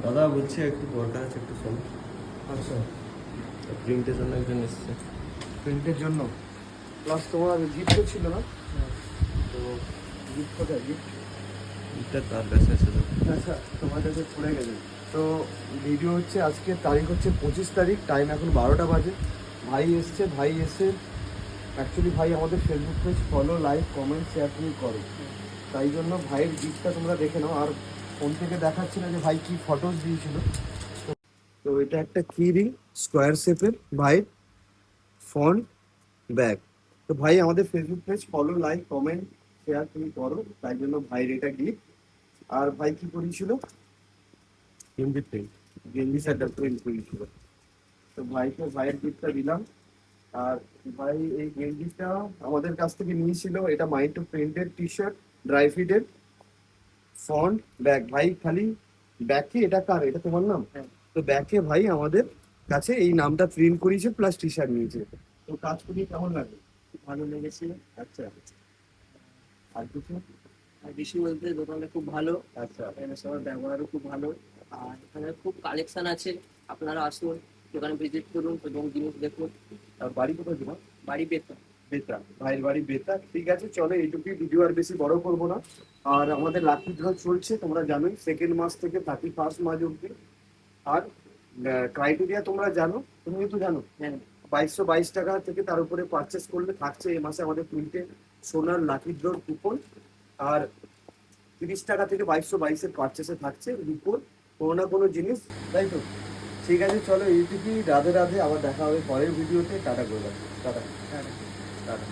দাদা বলছি একটু দরকার আছে, একটু শোনো। আচ্ছা, প্রিন্টের জন্য একজন এসছে। প্রিন্টের জন্য প্লাস তোমার গিফটও ছিল না? তো গিফট কোথায়? গিফট এটা তার কাছে আছে তো। আচ্ছা, তোমার কাছে পড়ে গেছে। তো ভিডিও হচ্ছে, আজকে তারিখ হচ্ছে 25 তারিখ, টাইম এখন 12টা বাজে। ভাই এসে অ্যাকচুয়ালি ভাই আমাদের Facebook page follow, like, comment, share তুমি করো, তাই জন্য ভাইয়ের গিফটটা তোমরা দেখে নাও। আর ফোন থেকে দেখাচ্ছি না যে ভাই কি ফটোস দিয়েছিল। তো এটা একটা কি রিং, স্কোয়ার শেপের, ভাই ফোন ব্যাগ। তো ভাই আমাদের Facebook page follow, like, comment, share তুমি করো, তাই জন্য ভাইয়ের এটা গিফট। আর ভাই কি করেছিল? হিন্দি প্রিন্ট। গেঞ্জি শার্টটা প্রিন্ট করেছিল। তো ভাইকে ভাইয়ের গিফটটা দিলাম। আর ভাই এই গেঞ্জিটা আমাদের কাছ থেকে নিয়েছিল। এটা mind to printed T shirt, dry ফিটের, ফন্ট ব্যাগ। ভাই খালি ব্যাগে, এটা কার? এটা তোমার নাম? তো ব্যাগে ভাই আমাদের কাছে এই নামটা প্রিন্ট করিয়েছে, প্লাস টি শার্ট নিয়েছে। তো কাজ করিয়ে কেমন লাগে? ভালো লেগেছে। আচ্ছা, আর কিছু? আর বেশি বলতে দোকানটা খুব ভালো, আচ্ছা, এখানে সবার ব্যবহারও খুব ভালো। আর এখানে খুব কালেকশন আছে, আপনারা আসুন, দোকানে ভিজিট করুন এবং জিনিস দেখুন। আর বাড়ি কোথায় তোমার? বাড়ি বেতন। বেতা, ভাইয়ের বাড়ি বেতা। ঠিক আছে, চলো এইটুকুই, ভিডিও আর বেশি বড় করবো না। আর আমাদের লাকি ড্র চলছে, তোমরা জানোই, 2nd মাস থেকে 31 মার্চ অব্দি। আর ক্রাইটেরিয়া তোমরা জানো, তুমি তো জানো। হ্যাঁ, 2222 টাকা থেকে তার উপরে পারচেস করলে থাকছে এই মাসে আমাদের 3টে সোনার লাকি ড্রর কুপন। আর 30 টাকা থেকে 2222-এর পারচেসে থাকছে রুপোর কোনো না কোনো জিনিস, তাই তো? ঠিক আছে, চলো এইটুকুই, রাধে রাধে। আবার দেখা হবে পরের ভিডিওতে। টাটা করে দাও। টাটা। হ্যাঁ। টাটা।